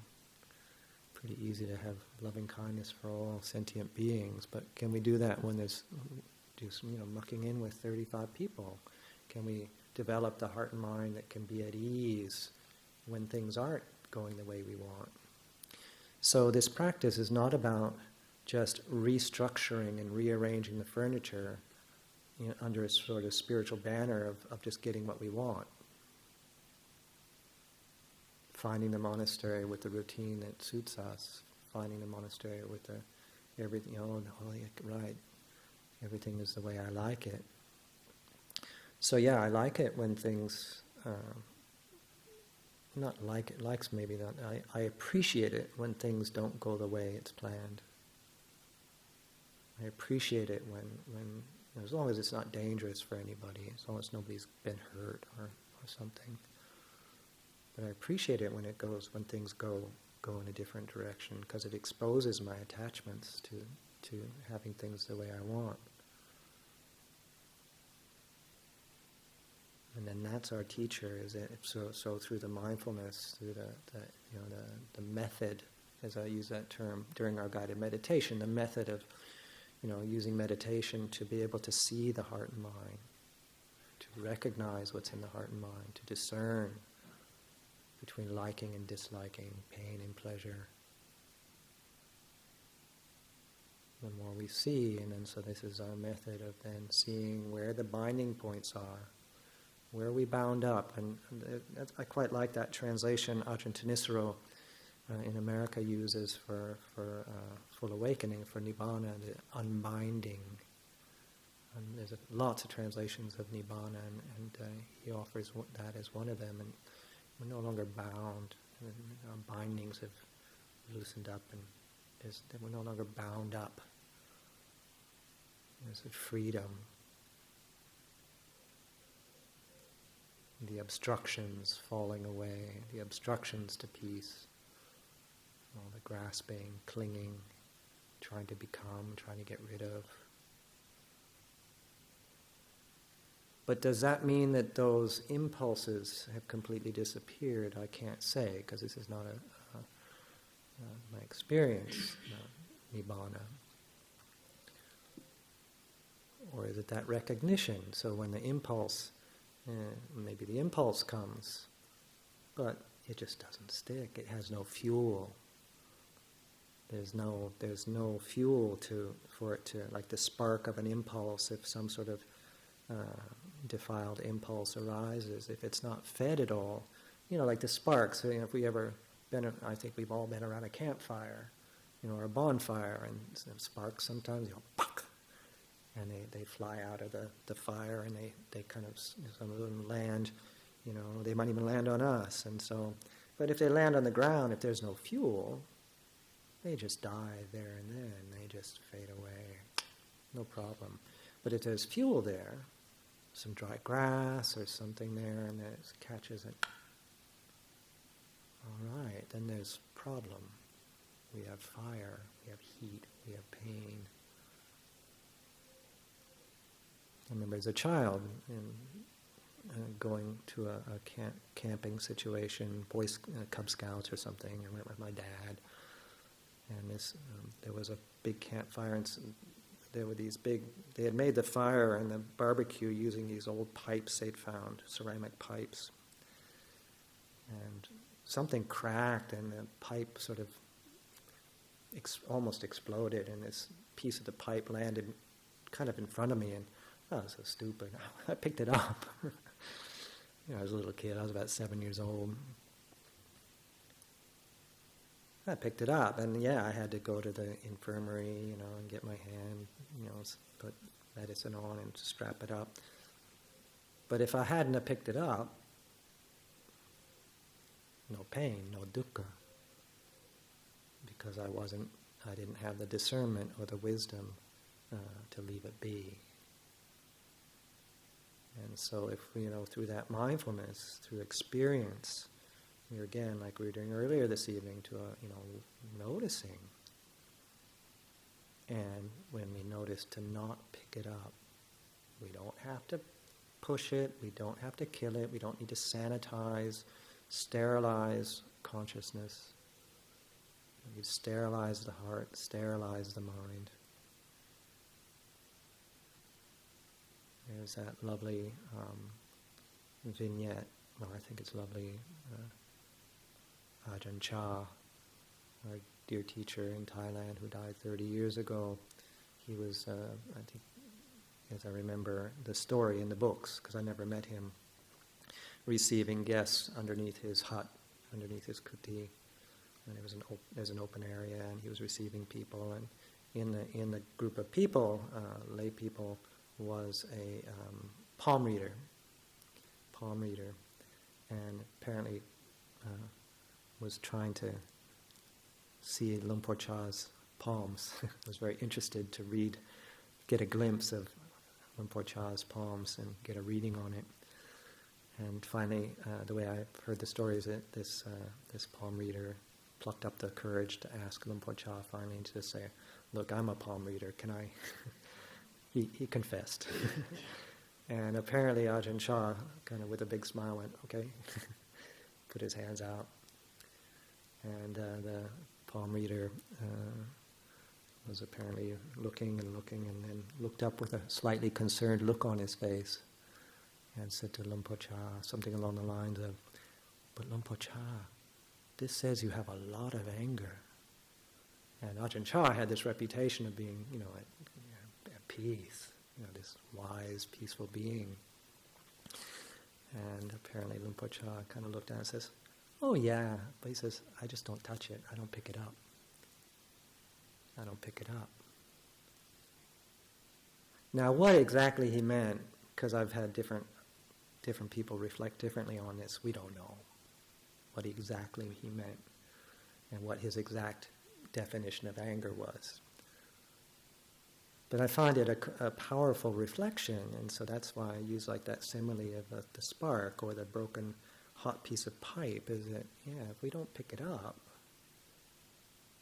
Pretty easy to have loving kindness for all sentient beings. But can we do that when there's mucking in with 35 people? Can we develop the heart and mind that can be at ease when things aren't going the way we want? So this practice is not about just restructuring and rearranging the furniture under a sort of spiritual banner of just getting what we want. Finding the monastery with the routine that suits us, finding the monastery with everything, right, everything is the way I like it. So I like it when things, not like it, likes maybe not, I appreciate it when things don't go the way it's planned. I appreciate it when as long as it's not dangerous for anybody, as long as nobody's been hurt or something. But I appreciate it when things go in a different direction, because it exposes my attachments to having things the way I want. And then that's our teacher, is it? So through the mindfulness, through the method, as I use that term during our guided meditation, the method of using meditation to be able to see the heart and mind, to recognize what's in the heart and mind, to discern between liking and disliking, pain and pleasure. The more we see, and then so this is our method of then seeing where the binding points are, where we bound up. And I quite like that translation Ajahn Chah in America uses for full awakening, for nibbana, the unbinding. And there's lots of translations of nibbana, and he offers that as one of them. And we're no longer bound. Our bindings have loosened up, and we're no longer bound up. There's a freedom. The obstructions falling away, the obstructions to peace, all the grasping, clinging, trying to become, trying to get rid of. But does that mean that those impulses have completely disappeared? I can't say, because this is not my experience, nibbana. Or is it that recognition? So when the impulse, maybe the impulse comes, but it just doesn't stick. It has no fuel. There's no fuel for it to, like the spark of an impulse. If some sort of defiled impulse arises, if it's not fed at all, like the sparks. So, if we ever been, I think we've all been around a campfire, or a bonfire, and sparks sometimes, puck, and they fly out of the fire, and they kind of, some of them land, they might even land on us, and so, but if they land on the ground, if there's no fuel, they just die there and then, they just fade away, no problem. But if there's fuel there, some dry grass or something there, and it catches it, all right, then there's problem. We have fire, we have heat, we have pain. I remember as a child going to a camping situation, Cub Scouts or something. I went with my dad, and there was a big campfire, and there were these big. They had made the fire and the barbecue using these old pipes they'd found, ceramic pipes, and something cracked, and the pipe sort of almost exploded, and this piece of the pipe landed kind of in front of me, and I was so stupid. I picked it up. I was a little kid. I was about 7 years old. I picked it up, and I had to go to the infirmary, and get my hand, put medicine on and strap it up. But if I hadn't have picked it up, no pain, no dukkha, because I didn't have the discernment or the wisdom to leave it be. And so if through that mindfulness, through experience, we're again, like we were doing earlier this evening, to noticing. And when we notice to not pick it up, we don't have to push it, we don't have to kill it, we don't need to sanitize, sterilize consciousness. You sterilize the heart, sterilize the mind. There's that lovely vignette, I think it's lovely, Ajahn Chah, our dear teacher in Thailand who died 30 years ago. He was, I think, as I remember the story in the books, because I never met him, receiving guests underneath his hut, underneath his kuti, and there's an open area, and he was receiving people, and in the group of people, lay people, was a palm reader, and apparently was trying to see Lumpur Cha's palms. Was very interested to get a glimpse of Lumpur Cha's palms and get a reading on it. And finally, the way I've heard the story is that this palm reader plucked up the courage to ask Lumpur Cha finally to say, "Look, I'm a palm reader. Can I?" He confessed. And apparently Ajahn Chah, kind of with a big smile, went, "Okay," put his hands out. And the palm reader was apparently looking, and then looked up with a slightly concerned look on his face and said to Lumpur Cha something along the lines of, "But Lumpur Cha, this says you have a lot of anger." And Ajahn Chah had this reputation of being, at peace, this wise, peaceful being. And apparently Lumpur Cha kind of looked down and says, "Oh yeah," but he says, "I just don't touch it. I don't pick it up. I don't pick it up." Now what exactly he meant, because I've had different people reflect differently on this, we don't know what exactly he meant and what his exact definition of anger was. But I find it a powerful reflection, and so that's why I use like that simile of the spark or the broken hot piece of pipe, is that, if we don't pick it up,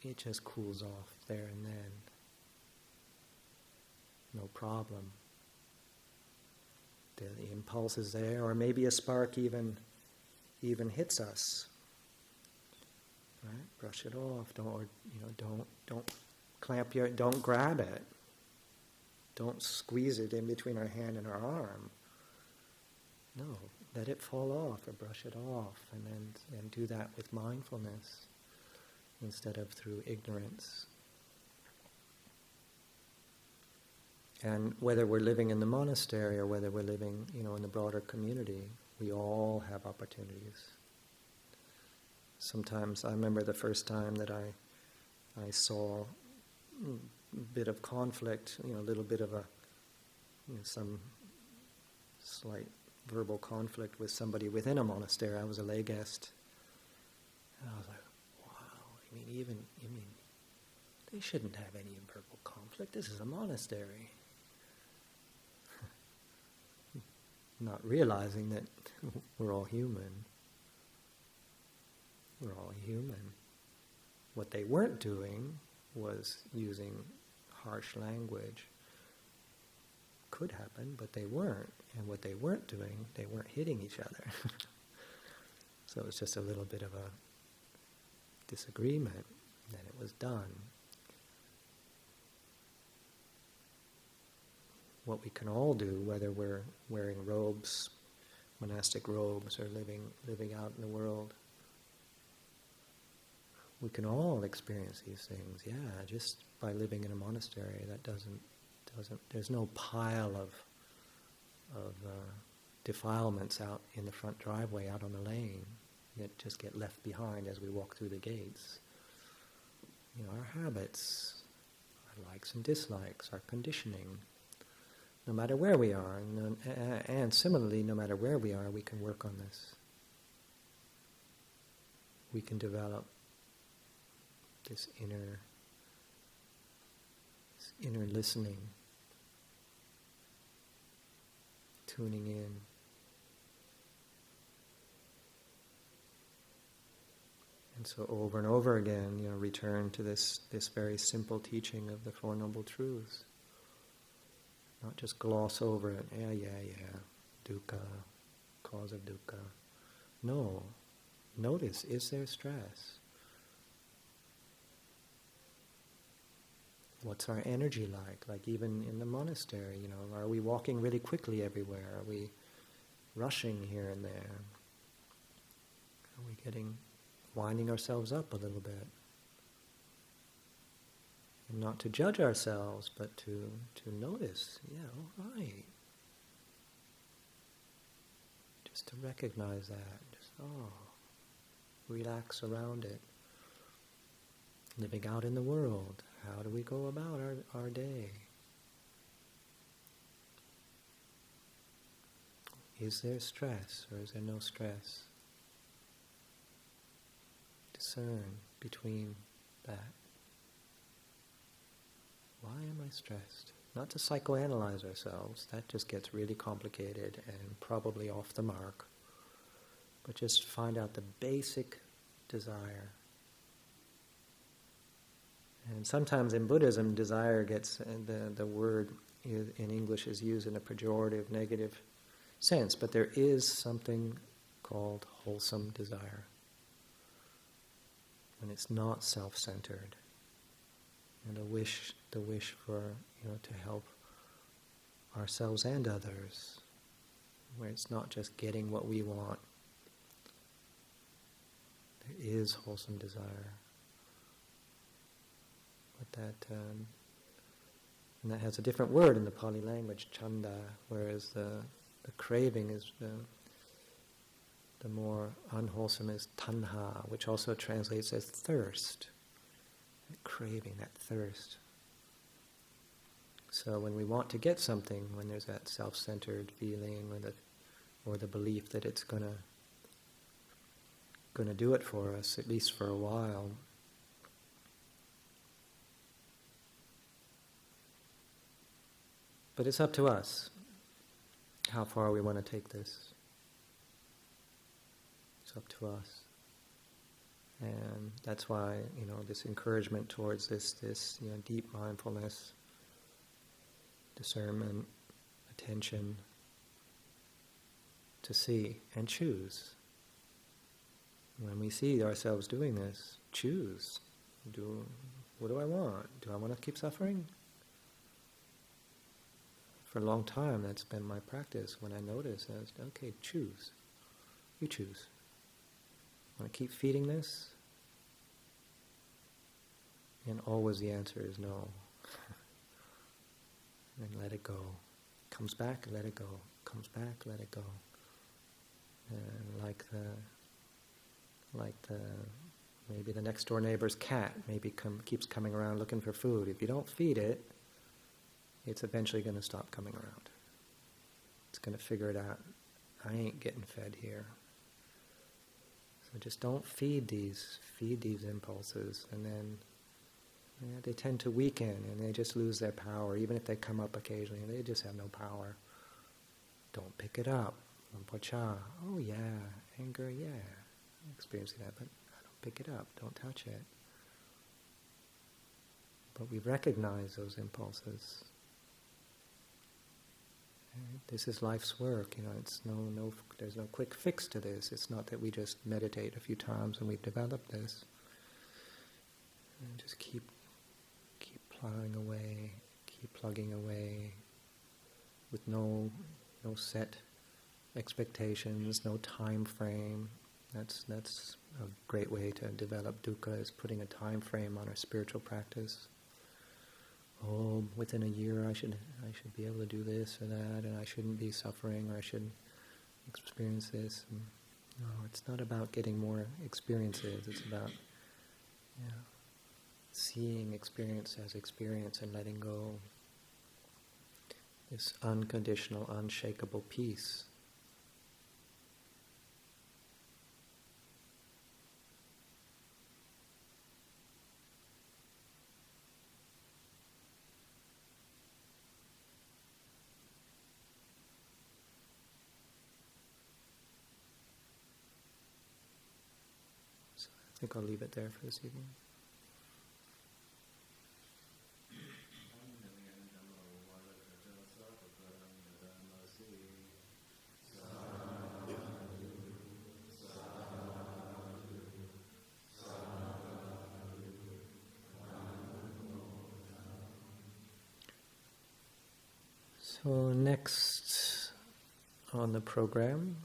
it just cools off there and then. No problem. The impulse is there, or maybe a spark even hits us. Right? Brush it off. Don't clamp don't grab it. Don't squeeze it in between our hand and our arm. No, let it fall off or brush it off, and do that with mindfulness instead of through ignorance. And whether we're living in the monastery or whether we're living, in the broader community, we all have opportunities. Sometimes I remember the first time that I saw a bit of conflict, a little bit of some slight verbal conflict with somebody within a monastery. I was a lay guest, and I was like, wow, they shouldn't have any verbal conflict. This is a monastery. Not realizing that we're all human. We're all human. What they weren't doing was using harsh language. Could happen, but they weren't. And what they weren't doing, they weren't hitting each other. So it was just a little bit of a disagreement, and it was done. What we can all do, whether we're wearing robes, monastic robes, or living out in the world, we can all experience these things. Yeah, just by living in a monastery, that doesn't. There's no pile of defilements out in the front driveway, out on the lane, that just get left behind as we walk through the gates. Our habits, our likes and dislikes, our conditioning. No matter where we are, and similarly, no matter where we are, we can work on this. We can develop this inner listening, tuning in. And so over and over again, return to this very simple teaching of the Four Noble Truths. Not just gloss over it, yeah, dukkha, cause of dukkha. No, notice, is there stress? What's our energy like? Like even in the monastery, are we walking really quickly everywhere? Are we rushing here and there? Are we winding ourselves up a little bit? And not to judge ourselves, but to notice, all right. Just to recognize that. Just, relax around it. Living out in the world, how do we go about our day? Is there stress or is there no stress? Discern between that. Why am I stressed? Not to psychoanalyze ourselves, that just gets really complicated and probably off the mark. But just find out the basic desire. And sometimes in Buddhism, desire gets, the word in English is used in a pejorative, negative sense, but there is something called wholesome desire. And it's not self-centered. And the wish for, to help ourselves and others, where it's not just getting what we want. There is wholesome desire. But and that has a different word in the Pali language, chanda, whereas the craving is the more unwholesome is tanha, which also translates as thirst. That craving, that thirst. So when we want to get something, when there's that self-centered feeling or the belief that it's gonna do it for us, at least for a while, but it's up to us how far we want to take this. It's up to us. And that's why, this encouragement towards this deep mindfulness, discernment, attention, to see and choose. When we see ourselves doing this, choose. What do I want? Do I want to keep suffering? For a long time, that's been my practice. When I notice, I was, okay, choose. You choose. Want to keep feeding this? And always the answer is no. And let it go. Comes back, let it go. Comes back, let it go. And maybe the next door neighbor's cat keeps coming around looking for food. If you don't feed it, it's eventually going to stop coming around. It's going to figure it out. I ain't getting fed here. So just don't feed these impulses, and then they tend to weaken and they just lose their power. Even if they come up occasionally, they just have no power. Don't pick it up. Pūjā. Oh yeah, anger, yeah. I'm experiencing that, but I don't pick it up, don't touch it. But we recognize those impulses. This is life's work, it's there's no quick fix to this. It's not that we just meditate a few times and we've developed this. And just keep plowing away, keep plugging away, with no set expectations, no time frame. That's a great way to develop dukkha, is putting a time frame on our spiritual practice. Oh, within a year I should be able to do this or that, and I shouldn't be suffering, or I should experience this. And no, it's not about getting more experiences. It's about seeing experience as experience and letting go. This unconditional, unshakable peace. I think I'll leave it there for this evening. So next on the program